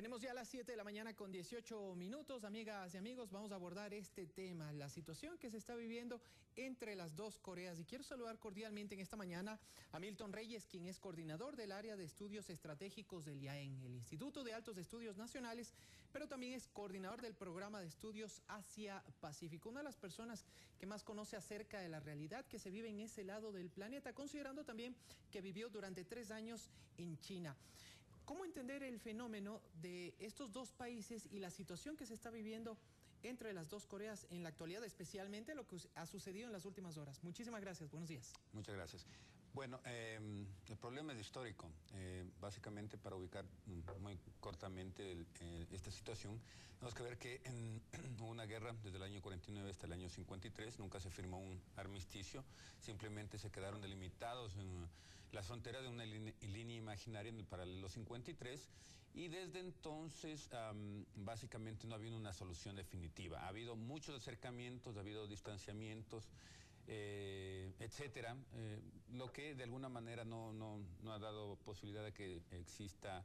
Tenemos ya las 7 de la mañana con 18 minutos, amigas y amigos. Vamos a abordar este tema, la situación que se está viviendo entre las dos Coreas. Y quiero saludar cordialmente en esta mañana a Milton Reyes, quien es coordinador del área de estudios estratégicos del IAEN, el Instituto de Altos Estudios Nacionales, pero también es coordinador del programa de estudios Asia-Pacífico. Una de las personas que más conoce acerca de la realidad que se vive en ese lado del planeta, considerando también que vivió durante 3 años en China. ¿Cómo entender el fenómeno de estos dos países y la situación que se está viviendo entre las dos Coreas en la actualidad, especialmente lo que ha sucedido en las últimas horas? Muchísimas gracias, buenos días. Muchas gracias. Bueno, el problema es histórico. Básicamente, para ubicar muy cortamente esta situación, tenemos que ver que hubo una guerra desde el año 49 hasta el año 53, nunca se firmó un armisticio, simplemente se quedaron delimitados en las fronteras de una línea imaginaria en el paralelo 53, y desde entonces básicamente no ha habido una solución definitiva. Ha habido muchos acercamientos, ha habido distanciamientos, etcétera, lo que de alguna manera no ha dado posibilidad de que exista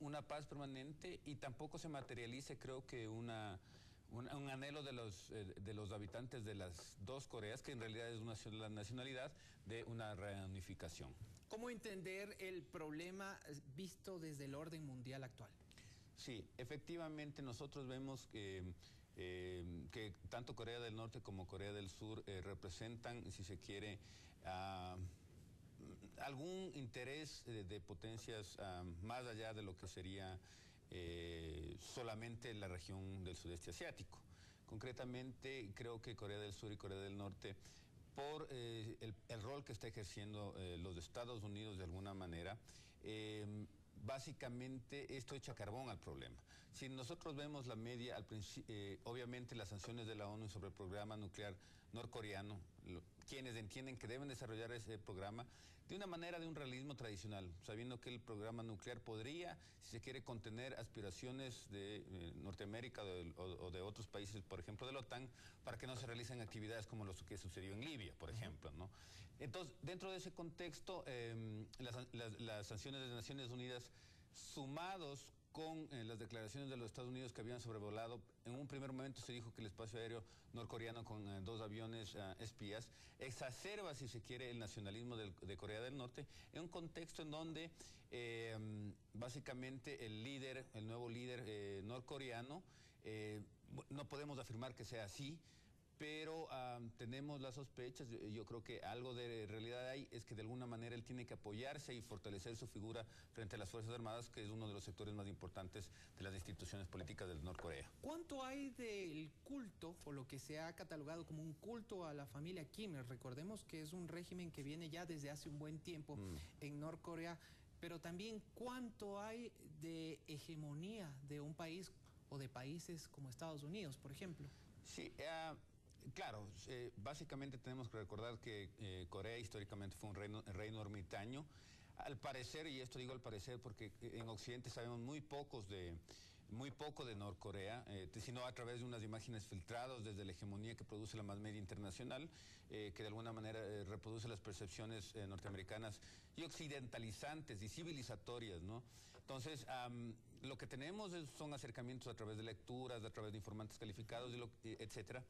una paz permanente, y tampoco se materialice, creo que un anhelo de los habitantes de las dos Coreas, que en realidad es la nacionalidad, de una reunificación. ¿Cómo entender el problema visto desde el orden mundial actual? Sí, efectivamente nosotros vemos que tanto Corea del Norte como Corea del Sur representan, si se quiere, algún interés de potencias más allá de lo que sería solamente la región del sudeste asiático. Concretamente, creo que Corea del Sur y Corea del Norte, por el rol que está ejerciendo los Estados Unidos de alguna manera, básicamente esto echa carbón al problema. Si nosotros vemos la media, obviamente las sanciones de la ONU sobre el programa nuclear norcoreano, quienes entienden que deben desarrollar ese programa de una manera de un realismo tradicional, sabiendo que el programa nuclear podría, si se quiere, contener aspiraciones de Norteamérica o de otros países, por ejemplo de la OTAN, para que no se realicen actividades como lo que sucedió en Libia, por ejemplo, ¿no? Entonces, dentro de ese contexto, las sanciones de Naciones Unidas, sumados con las declaraciones de los Estados Unidos que habían sobrevolado, en un primer momento se dijo que el espacio aéreo norcoreano con 2 aviones espías, exacerba, si se quiere, el nacionalismo de Corea del Norte, en un contexto en donde básicamente el nuevo líder norcoreano, no podemos afirmar que sea así, pero tenemos las sospechas. Yo creo que algo de realidad hay, es que de alguna manera él tiene que apoyarse y fortalecer su figura frente a las Fuerzas Armadas, que es uno de los sectores más importantes de las instituciones políticas del Norcorea. ¿Cuánto hay del culto, o lo que se ha catalogado como un culto a la familia Kim? Recordemos que es un régimen que viene ya desde hace un buen tiempo en Norcorea, pero también cuánto hay de hegemonía de un país o de países como Estados Unidos, por ejemplo. Sí, claro, básicamente tenemos que recordar que Corea históricamente fue un reino ermitaño. Al parecer, y esto digo al parecer porque en Occidente sabemos muy poco de Norcorea, sino a través de unas imágenes filtradas desde la hegemonía que produce la más media internacional, que de alguna manera reproduce las percepciones norteamericanas y occidentalizantes y civilizatorias, ¿no? Entonces, lo que tenemos son acercamientos a través de lecturas, a través de informantes calificados, etcétera.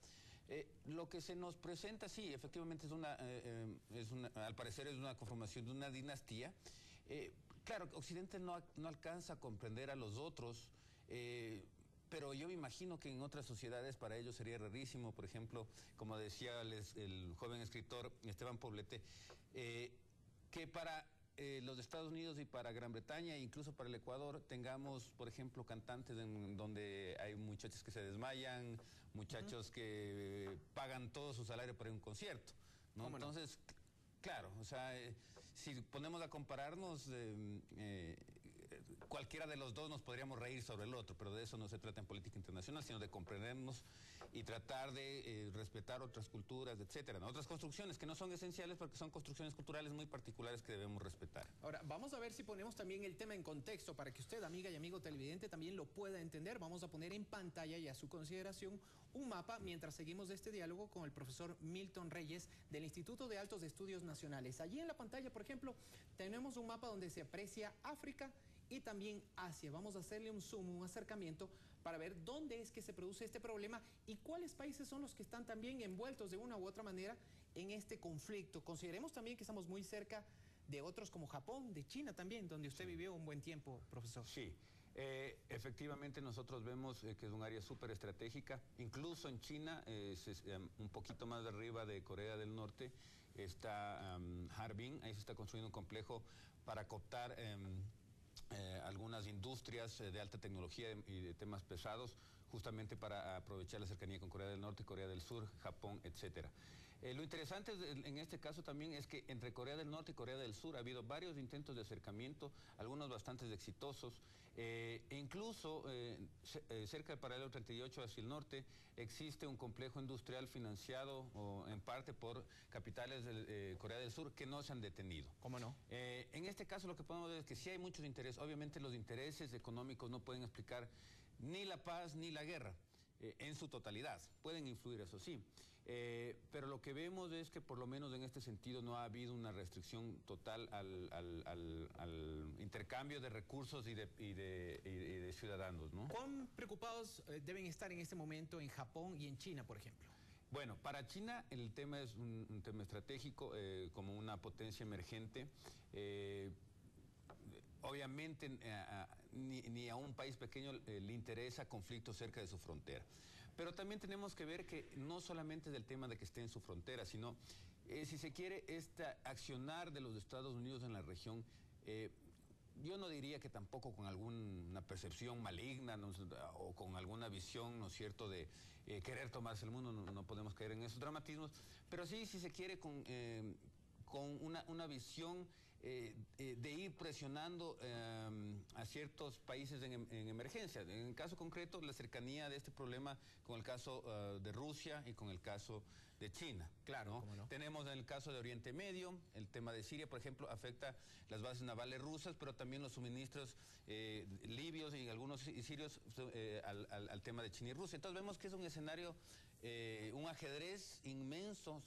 Lo que se nos presenta, sí, efectivamente al parecer es una conformación de una dinastía. Claro, Occidente no alcanza a comprender a los otros, pero yo me imagino que en otras sociedades para ellos sería rarísimo. Por ejemplo, como decía el joven escritor Esteban Poblete, que para los Estados Unidos y para Gran Bretaña e incluso para el Ecuador tengamos, por ejemplo, cantantes donde hay muchachos que se desmayan, muchachos que pagan todo su salario para ir a un concierto, ¿no? Entonces, claro, o sea, si ponemos a compararnos, cualquiera de los dos nos podríamos reír sobre el otro, pero de eso no se trata en política internacional, sino de comprendernos y tratar de respetar otras culturas, etcétera, ¿no? Otras construcciones que no son esenciales porque son construcciones culturales muy particulares que debemos respetar. Ahora, vamos a ver si ponemos también el tema en contexto para que usted, amiga y amigo televidente, también lo pueda entender. Vamos a poner en pantalla y a su consideración un mapa mientras seguimos este diálogo con el profesor Milton Reyes del Instituto de Altos Estudios Nacionales. Allí en la pantalla, por ejemplo, tenemos un mapa donde se aprecia África y también Asia. Vamos a hacerle un zoom, un acercamiento para ver dónde es que se produce este problema y cuáles países son los que están también envueltos de una u otra manera en este conflicto. Consideremos también que estamos muy cerca de otros como Japón, de China también, donde usted vivió un buen tiempo, profesor. Sí. Efectivamente nosotros vemos que es un área súper estratégica, incluso en China, un poquito más de arriba de Corea del Norte, está Harbin, ahí se está construyendo un complejo para cooptar algunas industrias de alta tecnología y de temas pesados, justamente para aprovechar la cercanía con Corea del Norte, Corea del Sur, Japón, etcétera. Lo interesante en este caso también es que entre Corea del Norte y Corea del Sur ha habido varios intentos de acercamiento, algunos bastante exitosos, e incluso cerca del paralelo 38 hacia el norte existe un complejo industrial financiado en parte por capitales de Corea del Sur que no se han detenido. ¿Cómo no? En este caso lo que podemos ver es que sí hay muchos intereses, obviamente los intereses económicos no pueden explicar ni la paz ni la guerra. En su totalidad, pueden influir, eso sí, pero lo que vemos es que por lo menos en este sentido no ha habido una restricción total al intercambio de recursos y de ciudadanos, ¿no? ¿Cuán preocupados deben estar en este momento en Japón y en China, por ejemplo? Bueno, para China el tema es un tema estratégico, como una potencia emergente. Obviamente ni a un país pequeño le interesa conflicto cerca de su frontera. Pero también tenemos que ver que no solamente es el tema de que esté en su frontera, sino, si se quiere, este accionar de los Estados Unidos en la región, yo no diría que tampoco con alguna percepción maligna, ¿no? O con alguna visión, ¿no es cierto?, de querer tomarse el mundo, no podemos caer en esos dramatismos, pero sí, si se quiere, con una visión de ir presionando a ciertos países en emergencia. En el caso concreto, la cercanía de este problema con el caso de Rusia y con el caso de China. Claro, ¿no? ¿cómo no? Tenemos en el caso de Oriente Medio, el tema de Siria, por ejemplo, afecta las bases navales rusas, pero también los suministros libios y algunos sirios al tema de China y Rusia. Entonces vemos que es un escenario, un ajedrez inmenso,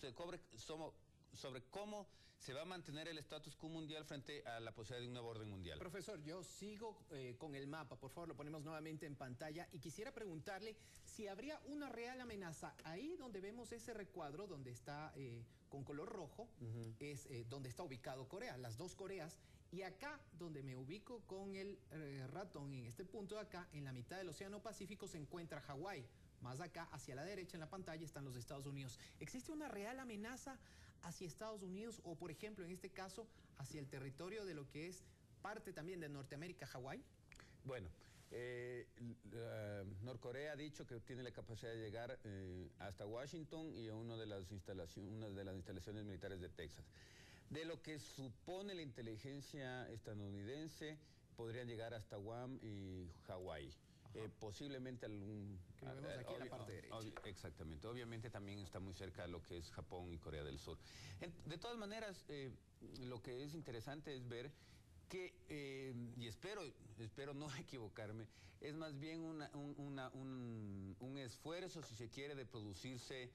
sobre cómo se va a mantener el status quo mundial frente a la posibilidad de un nuevo orden mundial. Profesor, yo sigo con el mapa, por favor, lo ponemos nuevamente en pantalla y quisiera preguntarle si habría una real amenaza. Ahí donde vemos ese recuadro, donde está con color rojo, es donde está ubicado Corea, las dos Coreas, y acá donde me ubico con el ratón, en este punto de acá, en la mitad del Océano Pacífico se encuentra Hawái. Más acá, hacia la derecha en la pantalla, están los Estados Unidos. ¿Existe una real amenaza hacia Estados Unidos o, por ejemplo, en este caso, hacia el territorio de lo que es parte también de Norteamérica, Hawái? Bueno, Norcorea ha dicho que tiene la capacidad de llegar hasta Washington y a una de las instalaciones militares de Texas. De lo que supone la inteligencia estadounidense, podrían llegar hasta Guam y Hawái. Posiblemente algún... Que lo vemos aquí en la parte derecha. Exactamente. Obviamente también está muy cerca de lo que es Japón y Corea del Sur. De todas maneras, lo que es interesante es ver que, y espero no equivocarme, es más bien un esfuerzo, si se quiere, de producirse,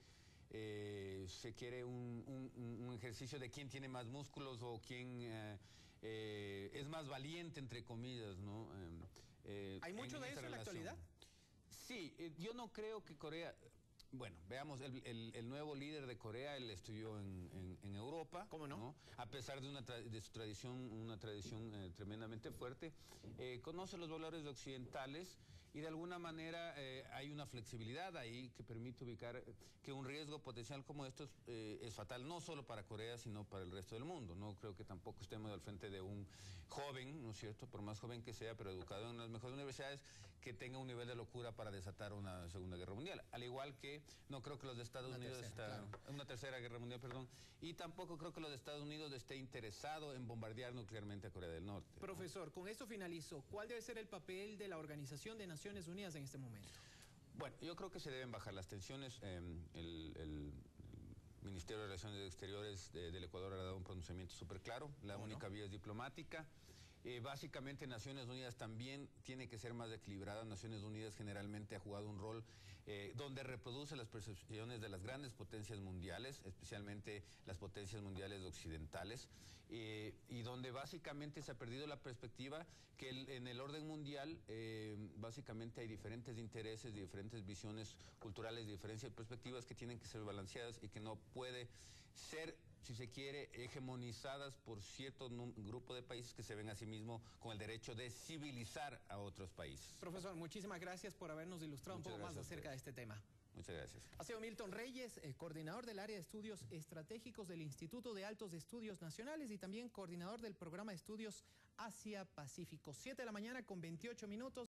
se quiere un ejercicio de quién tiene más músculos o quién es más valiente, entre comillas, ¿no? ¿Hay mucho de eso en la actualidad? Sí, yo no creo que Corea... Bueno, veamos, el nuevo líder de Corea, él estudió en Europa. ¿Cómo no? A pesar de su tradición, una tradición tremendamente fuerte, conoce los valores occidentales y de alguna manera hay una flexibilidad ahí que permite ubicar que un riesgo potencial como estos es fatal, no solo para Corea, sino para el resto del mundo. No creo que tampoco estemos al frente de un joven, ¿no es cierto?, por más joven que sea, pero educado en las mejores universidades, que tenga un nivel de locura para desatar una Segunda Guerra Mundial. Al igual que no creo que los de Estados Unidos... Una tercera guerra mundial, perdón. Y tampoco creo que los de Estados Unidos esté interesado en bombardear nuclearmente a Corea del Norte. Profesor, con esto finalizo. ¿Cuál debe ser el papel de la Organización de Naciones Unidas en este momento? Bueno, yo creo que se deben bajar las tensiones. El Ministerio de Relaciones Exteriores del Ecuador ha dado un pronunciamiento súper claro. La única vía es diplomática. Básicamente Naciones Unidas también tiene que ser más equilibrada. Naciones Unidas generalmente ha jugado un rol donde reproduce las percepciones de las grandes potencias mundiales, especialmente las potencias mundiales occidentales, y donde básicamente se ha perdido la perspectiva que en el orden mundial básicamente hay diferentes intereses, diferentes visiones culturales, diferentes perspectivas que tienen que ser balanceadas y que no puede ser, si se quiere, hegemonizadas por cierto grupo de países que se ven a sí mismos con el derecho de civilizar a otros países. Profesor, muchísimas gracias por habernos ilustrado un poco más acerca de este tema. Muchas gracias. Ha sido Milton Reyes, coordinador del área de estudios estratégicos del Instituto de Altos Estudios Nacionales y también coordinador del programa de estudios Asia-Pacífico. 7 de la mañana con 28 minutos.